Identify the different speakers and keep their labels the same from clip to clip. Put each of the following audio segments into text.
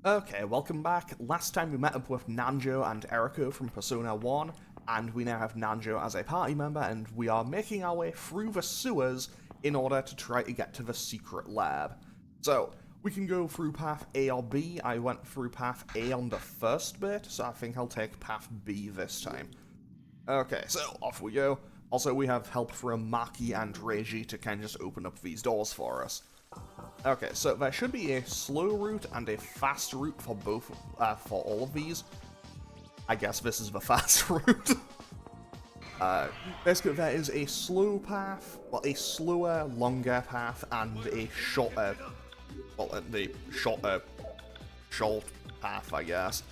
Speaker 1: Okay, welcome back. Last time we met up with Nanjo and Eriko from Persona 1, and we now have Nanjo as a party member, and we are making our way through the sewers in order to try to get to the secret lab. So, we can go through path A or B. I went through path A on the first bit, so I think I'll take path B this time. Okay, so off we go. Also, we have help from Maki and Reiji to kind of just open up these doors for us. Okay, so there should be a slow route and a fast route for both, for all of these. I guess this is the fast route. Basically, there is a slow path, well, a slower, longer path, and a shorter, short path, I guess.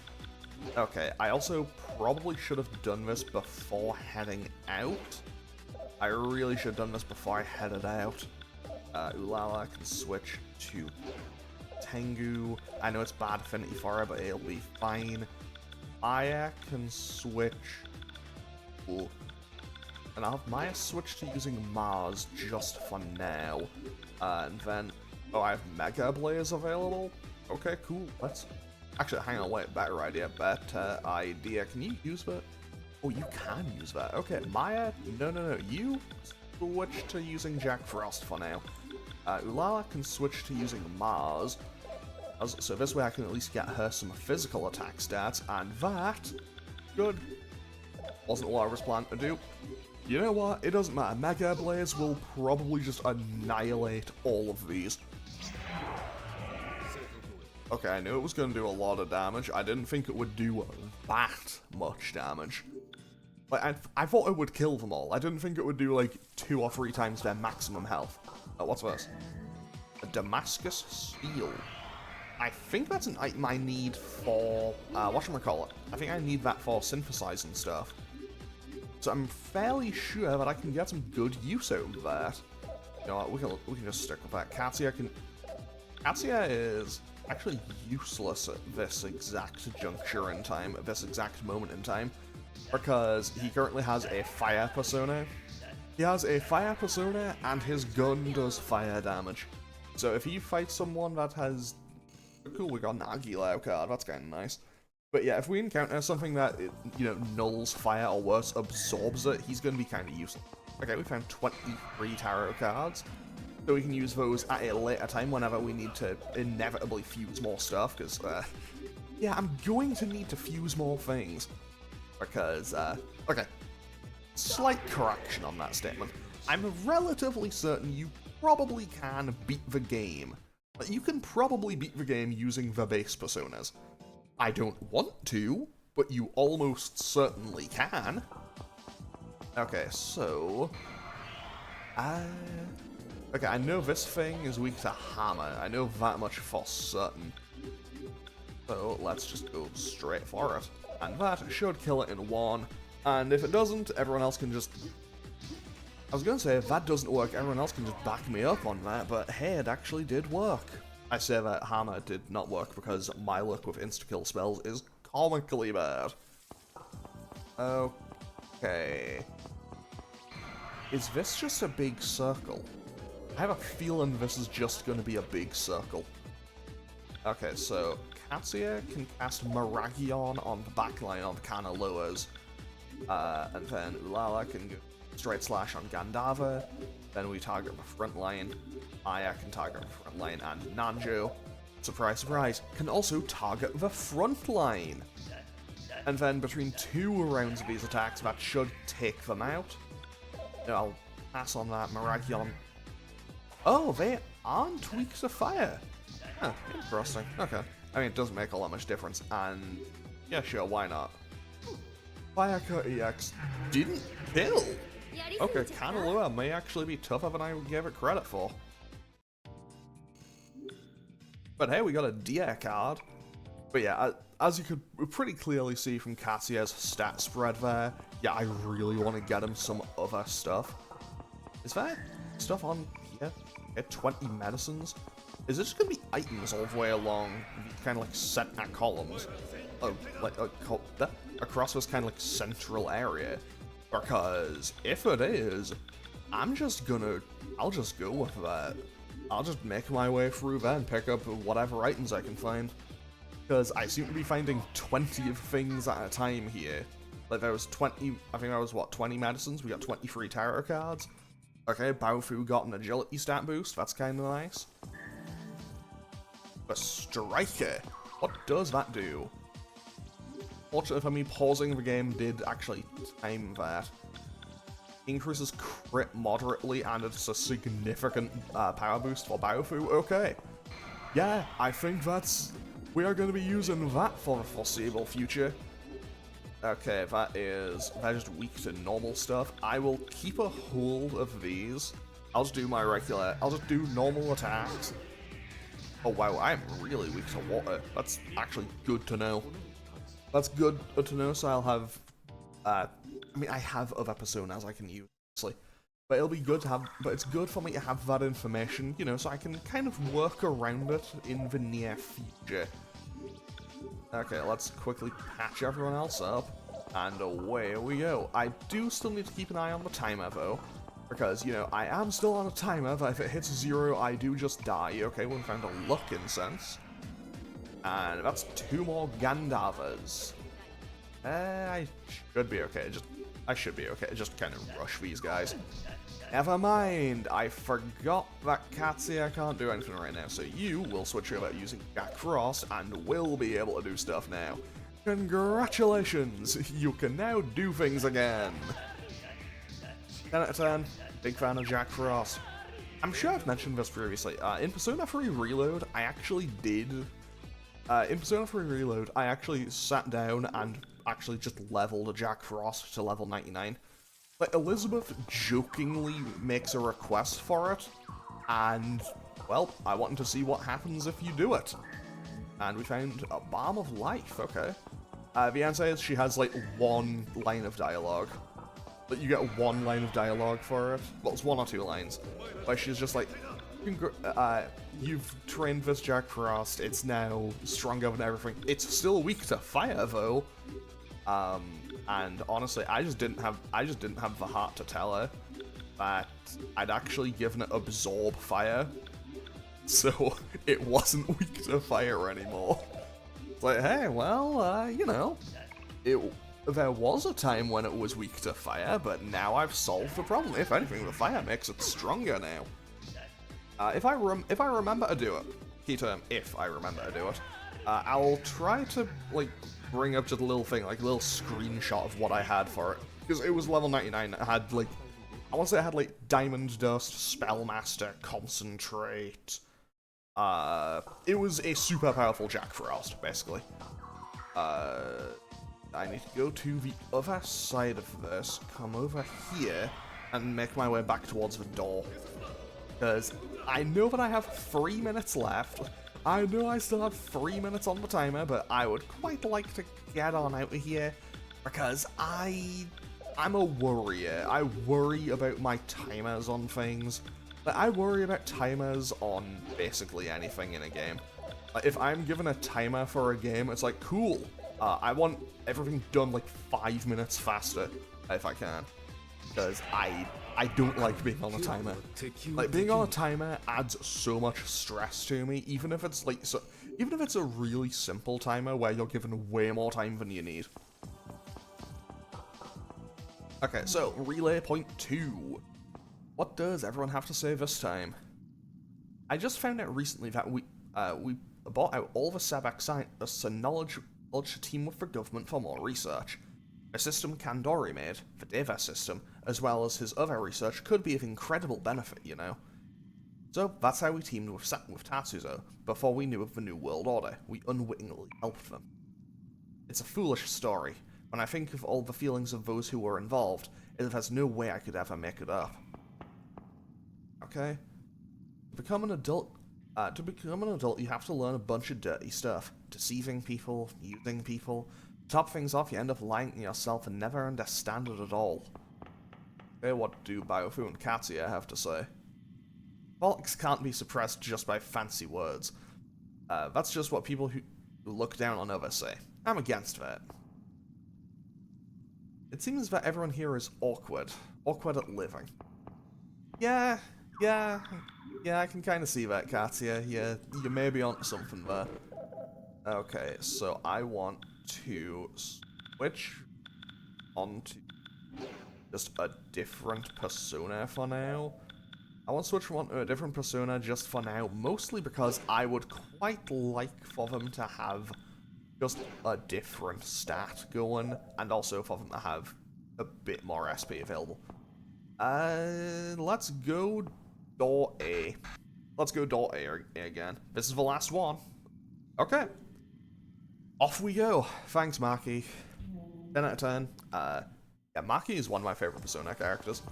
Speaker 1: Okay, I also probably should have done this before heading out. I really should have done this before I headed out. Ulala can switch to Tengu. I know it's bad affinity for her, but it'll be fine. Maya can switch. Ooh. And I'll have Maya switch to using Mars just for now. And then, oh, I have Mega Blaze available. Okay, cool. Let's actually hang on. Wait, better idea. Better idea. Can you use that? Oh, you can use that. Okay, Maya. No. You switch to using Jack Frost for now. Ulala can switch to using Mars, so this way I can at least get her some physical attack stats, and that, good, wasn't what I was planning to do. You know what, it doesn't matter, Mega Blaze will probably just annihilate all of these. Okay, I knew it was going to do a lot of damage, I didn't think it would do that much damage. Like, I thought it would kill them all, I didn't think it would do like 2 or 3 times their maximum health. What's this? A Damascus Steel. I think that's an item I need for, whatchamacallit. I think I need that for synthesizing stuff. So I'm fairly sure that I can get some good use out of that. You know what, we can just stick with that. Katsuya is actually useless at this exact juncture in time, at this exact moment in time, because he currently has a fire persona. He has a fire persona, and his gun does fire damage. So if he fights someone that has... Cool, we got an Agilao card, that's kind of nice. But yeah, if we encounter something that, you know, nulls fire or worse, absorbs it, he's going to be kind of useless. Okay, we found 23 tarot cards. So we can use those at a later time whenever we need to inevitably fuse more stuff, because, yeah, I'm going to need to fuse more things. Because, okay. Slight correction on that statement. I'm relatively certain you probably can beat the game. You can probably beat the game using the base personas. I don't want to, but you almost certainly can. Okay, so... okay, I know this thing is weak to hammer. I know that much for certain. So let's just go straight for it. And that should kill it in one. And if it doesn't, everyone else can just... I was going to say, if that doesn't work, everyone else can just back me up on that, but hey, it actually did work. I say that hammer did not work because my luck with insta-kill spells is comically bad. Okay. Is this just a big circle? I have a feeling this is just going to be a big circle. Okay, so Katsuya can cast Miragion on the backline on Kanaloas. And then Ulala can go straight slash on Gandava. Then we target the front line. Aya can target the front line, and Nanjo, surprise surprise, can also target the front line. And then between 2 rounds of these attacks, that should take them out. I'll pass on that. Miragion. Oh, they aren't weak to fire. Huh, interesting. Okay. I mean, it doesn't make all that much difference, and yeah, sure, why not? Firecut EX didn't kill! Okay, Kanalua may actually be tougher than I gave it credit for. But hey, we got a Dia card. But yeah, as you could pretty clearly see from Katsuya's stat spread there, yeah, I really want to get him some other stuff. Is there stuff on here? Get 20 medicines? Is this just going to be items all the way along, kind of like set at columns? Oh, like, across this kind of like central area? Because if it is, I'll just go with that. I'll just make my way through that and pick up whatever items I can find. Because I seem to be finding 20 of things at a time here. Like, there was 20, I think there was, what, 20 medicines? We got 23 tarot cards. Okay, Baofu got an agility stat boost, that's kind of nice. A striker, what does that do? Fortunately for me, pausing the game did actually time that. Increases crit moderately, and it's a significant power boost for Baofu. Okay. Yeah, I think we are going to be using that for the foreseeable future. Okay, they're just weak to normal stuff. I will keep a hold of these. I'll just do normal attacks. Oh wow, I'm really weak to water. That's actually good to know. That's good to know, so I'll have, I mean, I have other personas I can use, obviously. But it'll be good to have, but it's good for me to have that information, you know, so I can kind of work around it in the near future. Okay, let's quickly patch everyone else up, and away we go. I do still need to keep an eye on the timer, though, because, you know, I am still on a timer, but if it hits 0, I do just die. Okay, we found a luck incense. And that's 2 more Gandavas. I should be okay. I should be okay. Just kind of rush these guys. Never mind. I forgot that Katsuya can't do anything right now. So you will switch over using Jack Frost and will be able to do stuff now. Congratulations. You can now do things again. 10 out of 10. Big fan of Jack Frost. I'm sure I've mentioned this previously. In Persona 3 Reload, I actually did... in Persona 3 Reload, I actually sat down and actually just leveled a Jack Frost to level 99. Like, Elizabeth jokingly makes a request for it, and, well, I wanted to see what happens if you do it. And we found a Balm of Life, okay. The answer is she has, like, 1 line of dialogue. But you get 1 line of dialogue for it. Well, it's 1 or 2 lines. But she's just like, you've trained this Jack Frost, it's now stronger than everything. It's still weak to fire, though. And honestly, I just didn't have the heart to tell her that I'd actually given it Absorb Fire, so it wasn't weak to fire anymore. It's like, hey, well, you know, there was a time when it was weak to fire, but now I've solved the problem. If anything, the fire makes it stronger now. If I remember to do it, key term, if I remember to do it, I'll try to, like, bring up just a little thing, like a little screenshot of what I had for it. Because it was level 99, it had, like, I want to say it had, like, Diamond Dust, Spellmaster, Concentrate. It was a super powerful Jack Frost, basically. I need to go to the other side of this, come over here, and make my way back towards the door. Because I know that I have 3 minutes left. I know I still have 3 minutes on the timer, but I would quite like to get on out of here, because I'm a worrier. I worry about my timers on things. Like, I worry about timers on basically anything in a game. Like, if I'm given a timer for a game, it's like, cool. I want everything done like 5 minutes faster, if I can. Because I don't like being on a timer. Like, being on a timer adds so much stress to me, even if it's like, even if it's a really simple timer where you're given way more time than you need. Okay, so relay point 2. What does everyone have to say this time? I just found out recently that we bought out all the Sebek scientists and knowledge team with the government for more research. A system Kandori made, the Deva system, as well as his other research, could be of incredible benefit, you know. So that's how we teamed with Tatsuzo. Before we knew of the New World Order, we unwittingly helped them. It's a foolish story. When I think of all the feelings of those who were involved, there's no way I could ever make it up. Okay? To become an adult, you have to learn a bunch of dirty stuff. Deceiving people, using people. To top things off, you end up lying to yourself and never understand it at all. Okay, what do Baofu and Katsuya have to say? Politics can't be suppressed just by fancy words. That's just what people who look down on others say. I'm against that. It seems that everyone here is awkward. Awkward at living. Yeah, I can kind of see that, Katsuya. Yeah, you may be onto something there. Okay, so I want to switch onto just a different persona for now. I want to switch on to a different persona just for now, mostly because I would quite like for them to have just a different stat going, and also for them to have a bit more SP available. Let's go door A. Let's go door A again. This is the last one. Okay. Off we go. Thanks, Maki. 10 out of 10. Yeah, Maki is one of my favorite Persona characters.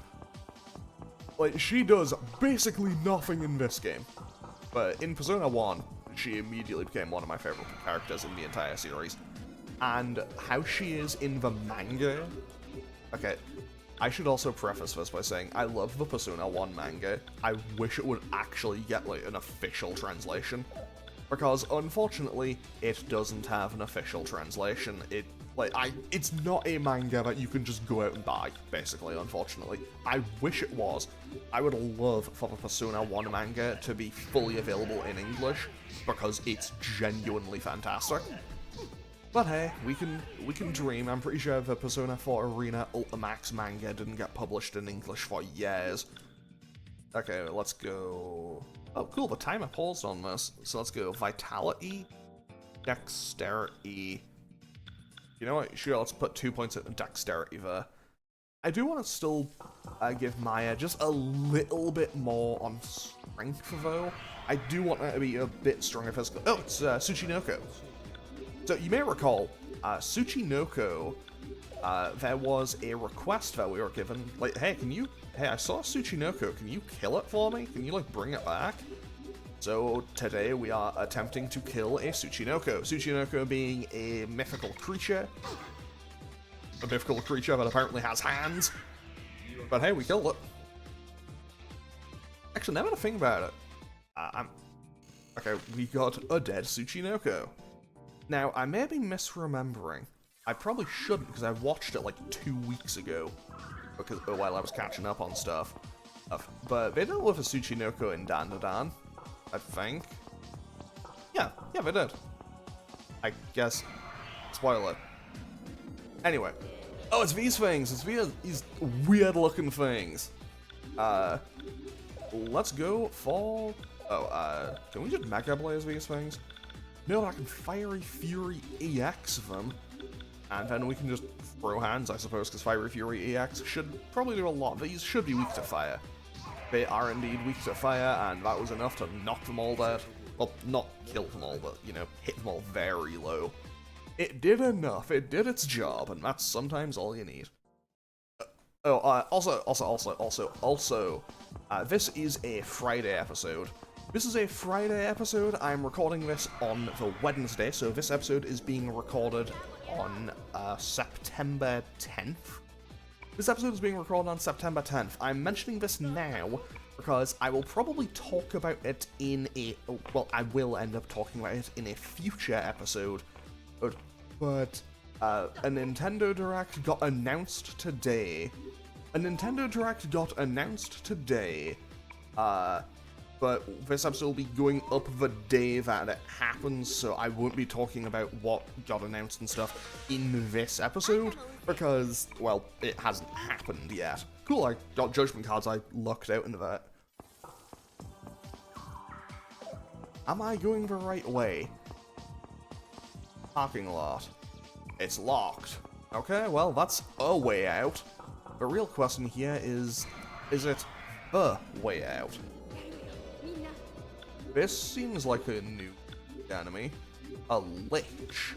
Speaker 1: Like, she does basically nothing in this game. But in Persona 1, she immediately became one of my favorite characters in the entire series. And how she is in the manga... Okay, I should also preface this by saying I love the Persona 1 manga. I wish it would actually get, like, an official translation. Because, unfortunately, it doesn't have an official translation. It's not a manga that you can just go out and buy, basically, unfortunately. I wish it was. I would love for the Persona 1 manga to be fully available in English, because it's genuinely fantastic. But hey, we can dream. I'm pretty sure the Persona 4 Arena Ultimax manga didn't get published in English for years. Okay, let's go... Oh, cool, the timer paused on this. So let's go Vitality, Dexterity. You know what? Sure, let's put 2 points at Dexterity there. I do want to still give Maya just a little bit more on Strength, though. I do want her to be a bit stronger physical. Oh, it's Tsuchinoko. So you may recall, Tsuchinoko, there was a request that we were given. Like, hey, I saw Tsuchinoko, can you kill it for me? Can you, like, bring it back? So today we are attempting to kill a Tsuchinoko. Tsuchinoko being a mythical creature. A mythical creature that apparently has hands. But hey, we killed it. Actually, now that I think about it, okay, we got a dead Tsuchinoko. Now, I may be misremembering. I probably shouldn't, because I watched it like 2 weeks ago, while I was catching up on stuff. But they dealt with a Tsuchinoko in Dandadan, I think. Yeah, they did. I guess. Spoiler. Anyway. Oh, it's these things. It's these weird-looking things. Let's go for... Oh, can we just Mega Blaze these things? No, I can Fiery Fury EX them. And then we can just throw hands, I suppose, because Fiery Fury EX should probably do a lot. These should be weak to fire. They are indeed weak to fire, and that was enough to knock them all dead. Well, not kill them all, but, you know, hit them all very low. It did enough, it did its job, and that's sometimes all you need. Also, this is a Friday episode. This is a Friday episode. I'm recording this on the Wednesday, so this episode is being recorded on September 10th. This episode is being recorded on September 10th. I'm mentioning this now because I will probably talk about it in a... Well, I will end up talking about it in a future episode. But a Nintendo Direct got announced today. But this episode will be going up the day that it happens, so I won't be talking about what got announced and stuff in this episode, because, well, it hasn't happened yet. Cool, I got judgment cards, I lucked out into that. Am I going the right way? Parking lot. It's locked. Okay, well, that's a way out. The real question here is it the way out? This seems like a new enemy. A lich.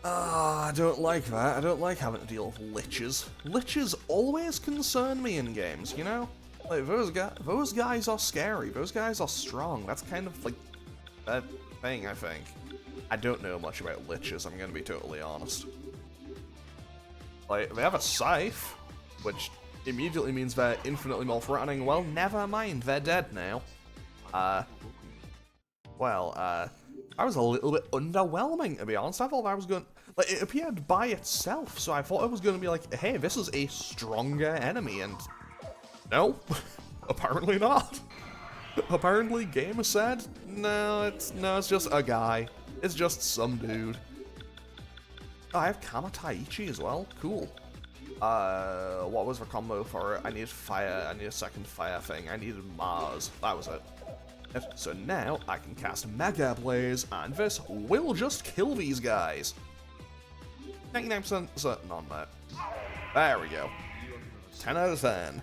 Speaker 1: I don't like that. I don't like having to deal with liches. Liches always concern me in games, you know? Like, those guys are scary. Those guys are strong. That's kind of like that thing, I think. I don't know much about liches, I'm gonna be totally honest. Like, they have a scythe, which immediately means they're infinitely more threatening. Well, never mind, they're dead now. I was a little bit underwhelming, to be honest. I thought I was going... Like, it appeared by itself, so I thought it was going to be like, hey, this is a stronger enemy, and... No. Apparently not. Apparently, game said, no, it's just a guy. It's just some dude. Oh, I have Kamataichi as well. Cool. What was the combo for it? I needed fire. I need a second fire thing. I needed Mars. That was it. So now I can cast Mega Blaze, and this will just kill these guys. 99% certain on that. There we go. 10 out of 10.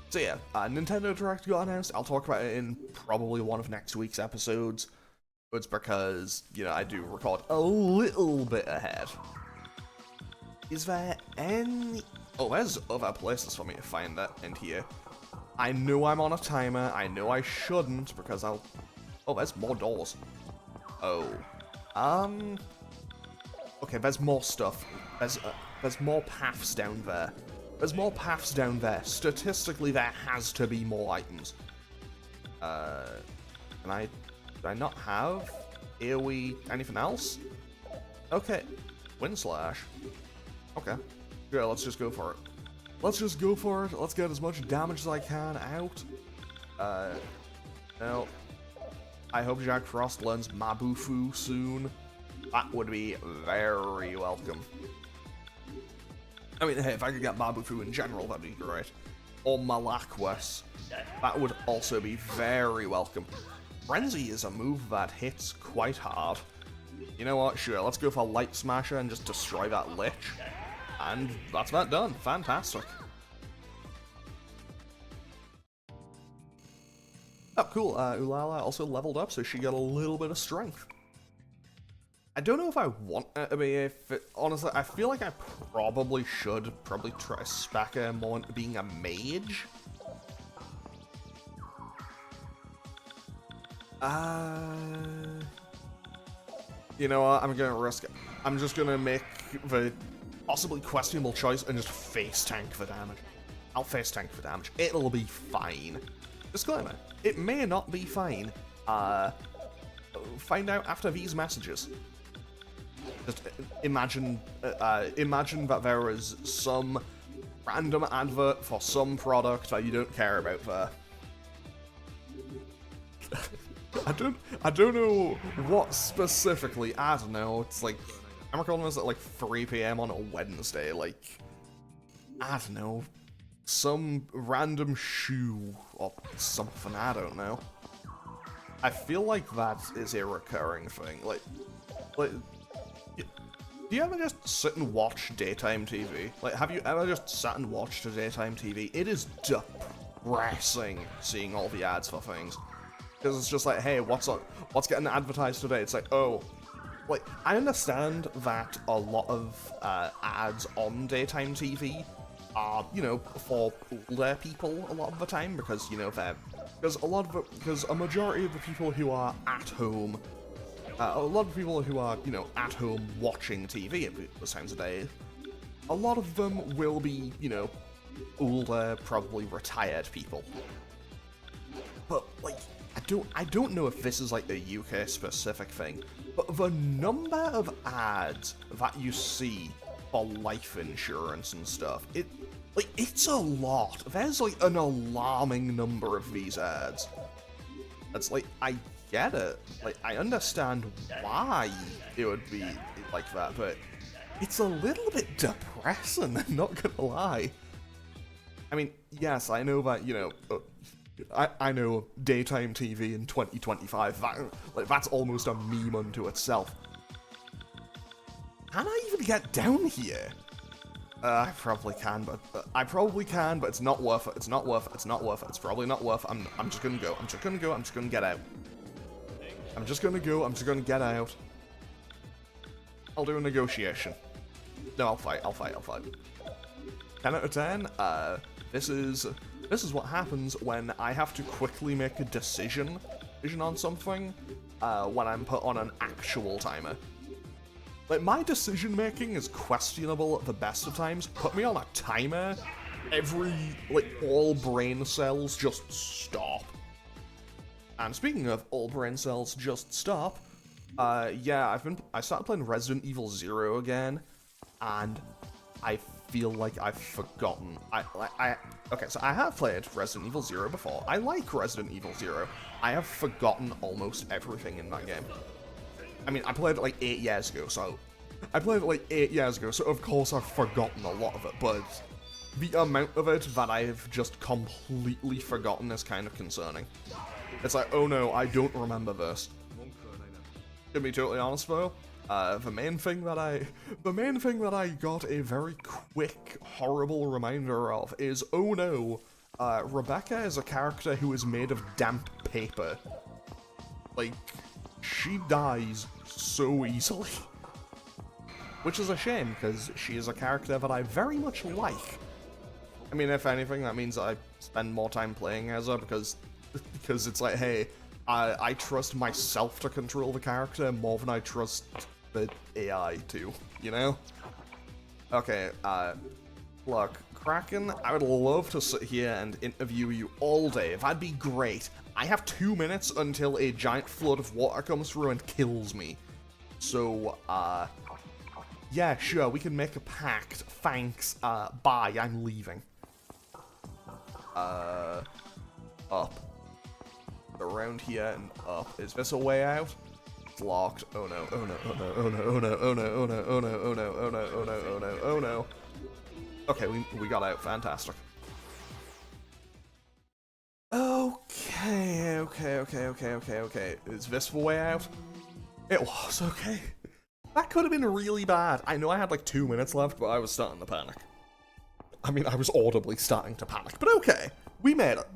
Speaker 1: So yeah, Nintendo Direct got announced. I'll talk about it in probably one of next week's episodes. It's because, you know, I do record a little bit ahead. Is there any... Oh, there's other places for me to find that in here. I know I'm on a timer. I know I shouldn't because I'll... Oh, there's more doors. Oh. Okay, there's more stuff. There's more paths down there. There's more paths down there. Statistically, there has to be more items. Do I not have AoE anything else? Okay. Wind Slash. Okay. Yeah, let's just go for it. Let's just go for it. Let's get as much damage as I can out. Now, I hope Jack Frost learns Mabufu soon. That would be very welcome. I mean, hey, if I could get Mabufu in general, that'd be great. Or Malaquas. That would also be very welcome. Frenzy is a move that hits quite hard. You know what? Sure, let's go for Light Smasher and just destroy that Lich. And that's that done. Fantastic. Oh, cool. Ulala also leveled up, so she got a little bit of strength. I don't know if I want... I mean, honestly, I feel like I probably should try spec her more into being a mage. You know what? I'm gonna risk it. I'm just gonna make the possibly questionable choice and just face tank for damage. I'll face tank for damage. It'll be fine. Disclaimer, it may not be fine. Find out after these messages. Just imagine that there is some random advert for some product that you don't care about there. I don't know what specifically. I don't know. It's like I'm recording this at like 3 PM on a Wednesday. Like, I don't know, some random shoe or something. I don't know. I feel like that is a recurring thing. Like. Do you ever just sit and watch daytime TV? Like, have you ever just sat and watched a daytime TV? It is depressing seeing all the ads for things. Because it's just like, hey, what's getting advertised today? It's like, oh, like, I understand that a lot of ads on daytime TV are, you know, for older people a lot of the time, because, you know, because a majority of the people who are at home, a lot of people who are, you know, at home watching TV at those times of day, a lot of them will be, you know, older, probably retired people. But, like, I don't know if this is like a UK specific thing, but the number of ads that you see for life insurance and stuff, it's a lot. There's like an alarming number of these ads. It's like, I get it. Like, I understand why it would be like that, but it's a little bit depressing, I'm not gonna lie. I mean, yes, I know that, you know, I know daytime TV in 2025, that's almost a meme unto itself. Can I even get down here? I probably can, but it's not worth it. It's not worth it. It's not worth it. It's probably not worth it. I'm just gonna go. I'm just gonna go. I'm just gonna get out. I'm just gonna go. I'm just gonna get out. I'll do a negotiation. No, I'll fight. 10 out of 10. This is what happens when I have to quickly make a decision on something when I'm put on an actual timer. Like, my decision making is questionable at the best of times. Put me on a timer, all brain cells just stop. And speaking of all brain cells just stop, yeah, I started playing Resident Evil 0 again, and I feel like I've forgotten. Okay, so I have played Resident Evil 0 before. I like Resident Evil 0. I have forgotten almost everything in that game. I mean, I played it like 8 years ago, so... I played it like 8 years ago, so of course I've forgotten a lot of it, but... the amount of it that I've just completely forgotten is kind of concerning. It's like, oh no, I don't remember this. To be totally honest though, the main thing that I got a very quick, horrible reminder of is, oh no, Rebecca is a character who is made of damp paper. Like, she dies so easily. Which is a shame, because she is a character that I very much like. I mean, if anything, that means I spend more time playing as her, because it's like, hey, I trust myself to control the character more than I trust the AI to, you know? Okay, look, Kraken, I would love to sit here and interview you all day. That'd be great. I have 2 minutes until a giant flood of water comes through and kills me. So, yeah, sure, we can make a pact. Thanks, bye, I'm leaving. Up. Around here and up. Is this a way out? It's locked. Oh no, oh no, oh no, oh no, oh no, oh no, oh no, oh no, oh no, oh no, oh no, oh no, oh no. Okay, we got out. Fantastic. Okay. Is this the way out? It was, okay. That could have been really bad. I know I had like 2 minutes left, but I was starting to panic. I mean, I was audibly starting to panic, but okay. We made it.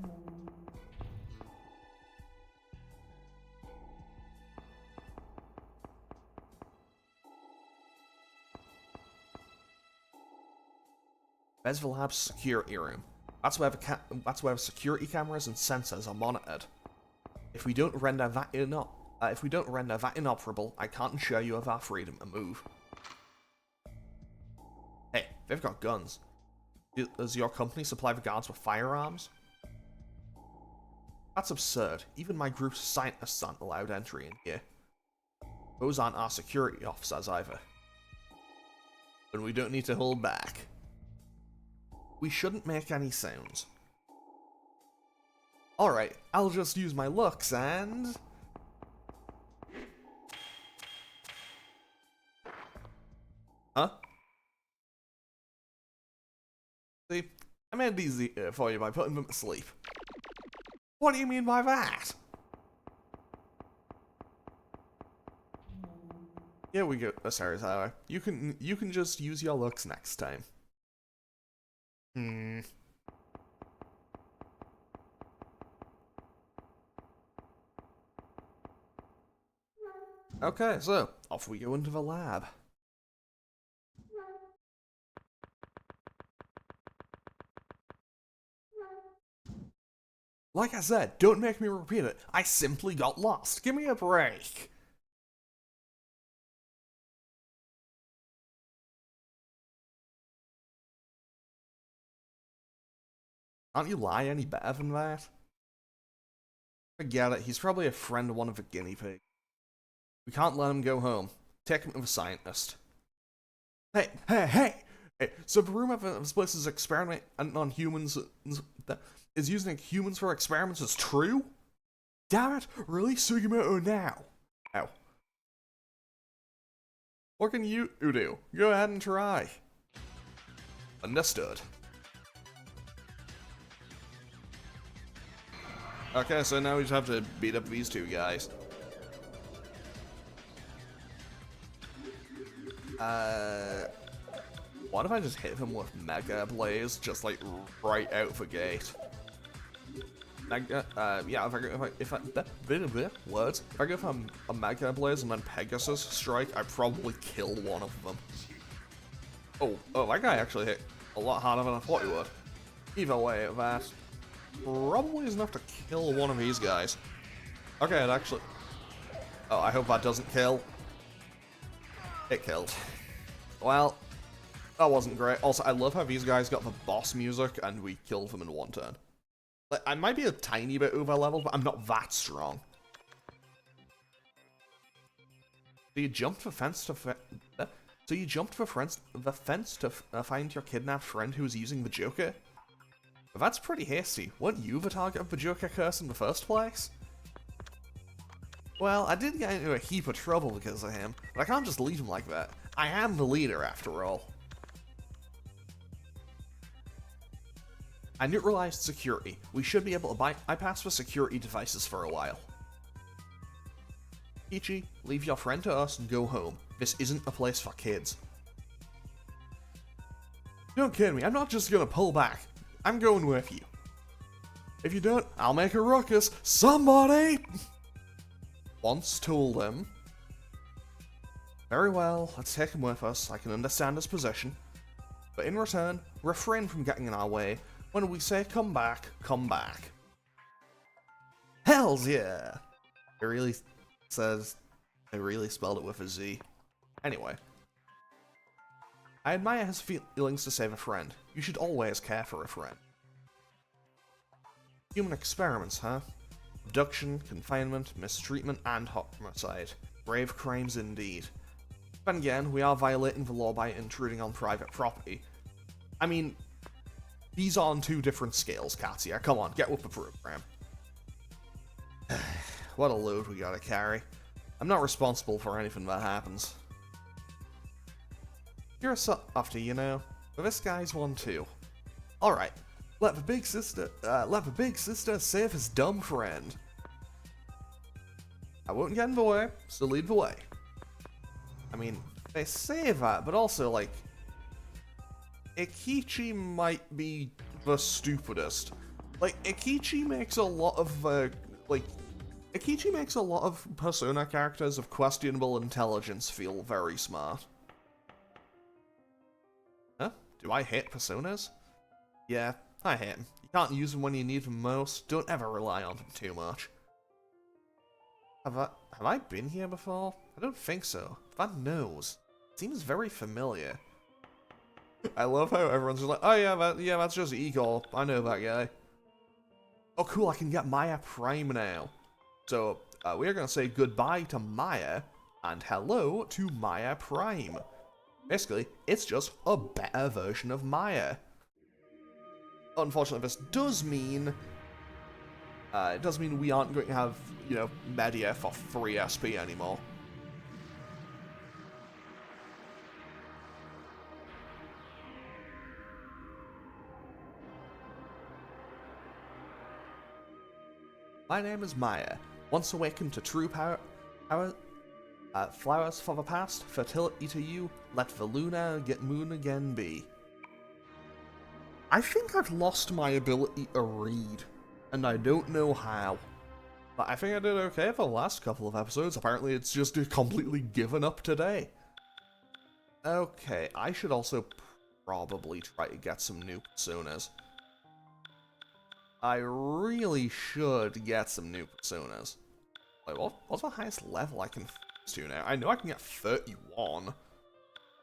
Speaker 1: Besville Lab's security room. That's where the security cameras and sensors are monitored. If we don't render that inoperable, I can't ensure you of our freedom to move. Hey, they've got guns. Does your company supply the guards with firearms? That's absurd. Even my group's scientists aren't allowed entry in here. Those aren't our security officers either. But we don't need to hold back. We shouldn't make any sounds. Alright, I'll just use my looks and... Huh? See, I made it easy for you by putting them to sleep. What do you mean by that? Here we go. Oh, sorry, Tyler. You can just use your looks next time. Okay, so off we go into the lab. Like I said, don't make me repeat it. I simply got lost. Give me a break. Can't you lie any better than that? Forget it, he's probably a friend of one of the guinea pigs. We can't let him go home. Take him to the scientist. Hey! So the rumor that this place is experimenting on humans is using humans for experiments is true? Damn it! Release Sugimoto now! Ow. What can you do? Go ahead and try. Understood. Okay, so now we just have to beat up these two guys. What if I just hit him with Mega Blaze, just like right out the gate? Mega, yeah, if I go for a Mega Blaze and then Pegasus Strike, I probably kill one of them. Oh, that guy actually hit a lot harder than I thought he would. Either way, that probably is enough to kill one of these guys. Okay, it actually... Oh, I hope that doesn't kill. It killed. Well, that wasn't great. Also, I love how these guys got the boss music and we killed them in one turn. Like, I might be a tiny bit over leveled, but I'm not that strong. So you jumped the fence to find your kidnapped friend who was using the Joker? But that's pretty hasty. Weren't you the target of the Joker curse in the first place? Well, I did get into a heap of trouble because of him, but I can't just leave him like that. I am the leader, after all. I neutralized security. We should be able to bypass the security devices for a while. Ichi, leave your friend to us and go home. This isn't a place for kids. Don't kid me, I'm not just gonna pull back. I'm going with you. If you don't, I'll make a ruckus. Somebody! Once told him. Very well, let's take him with us. I can understand his position. But in return, refrain from getting in our way. When we say come back, come back. Hells yeah! It really says, I really spelled it with a Z. Anyway. I admire his feelings to save a friend. You should always care for a friend. Human experiments, huh? Abduction, confinement, mistreatment, and homicide. Grave crimes indeed. Then again, we are violating the law by intruding on private property. I mean, these are on two different scales, Katya. Come on, get with the program. What a load we gotta carry. I'm not responsible for anything that happens. You're a softy, you know, but this guy's one too. Alright, let the big sister save his dumb friend. I won't get in the way, so lead the way. I mean, they say that, but also, like, Ikichi might be the stupidest. Like, Ikichi makes a lot of, Ikichi makes a lot of Persona characters of questionable intelligence feel very smart. Huh? Do I hate Personas? Yeah, I hate them. You can't use them when you need them most. Don't ever rely on them too much. Have I been here before? I don't think so. That nose seems very familiar. I love how everyone's just like, oh yeah, that's just Igor. I know that guy. Oh cool, I can get Maya Prime now. So, we are going to say goodbye to Maya, and hello to Maya Prime. Basically, it's just a better version of Maya. Unfortunately, this does mean... it does mean we aren't going to have, you know, Media for 3 SP anymore. My name is Maya. Once awakened to true power, flowers for the past, fertility to you, let the Luna get moon again be. I think I've lost my ability to read, and I don't know how. But I think I did okay for the last couple of episodes. Apparently it's just completely given up today. Okay, I should also probably try to get some new personas. I really should get some new personas. Wait, what's the highest level I can to now? I know I can get 31,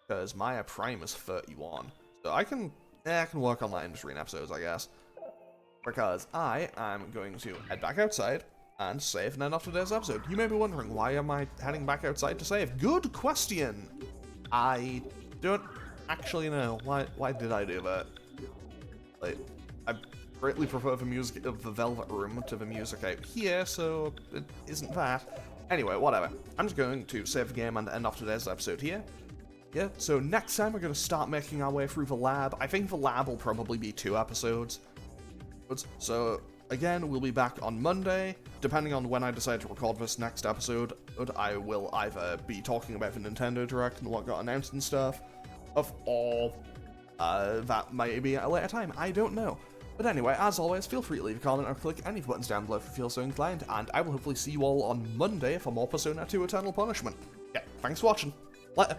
Speaker 1: because Maya Prime is 31. So I can work on that in between episodes, I guess. Because I am going to head back outside and save and end off today's episode. You may be wondering, why am I heading back outside to save? Good question! I don't actually know. Why did I do that? Like, I greatly prefer the music of the Velvet Room to the music out here, so it isn't that. Anyway, whatever. I'm just going to save the game and end off today's episode here. Yeah, so next time we're going to start making our way through the lab. I think the lab will probably be 2 episodes. So, again, we'll be back on Monday. Depending on when I decide to record this next episode, I will either be talking about the Nintendo Direct and what got announced and stuff, or that might be at a later time. I don't know. But anyway, as always, feel free to leave a comment or click any of the buttons down below if you feel so inclined, and I will hopefully see you all on Monday for more Persona 2 Eternal Punishment. Yeah, thanks for watching. Later.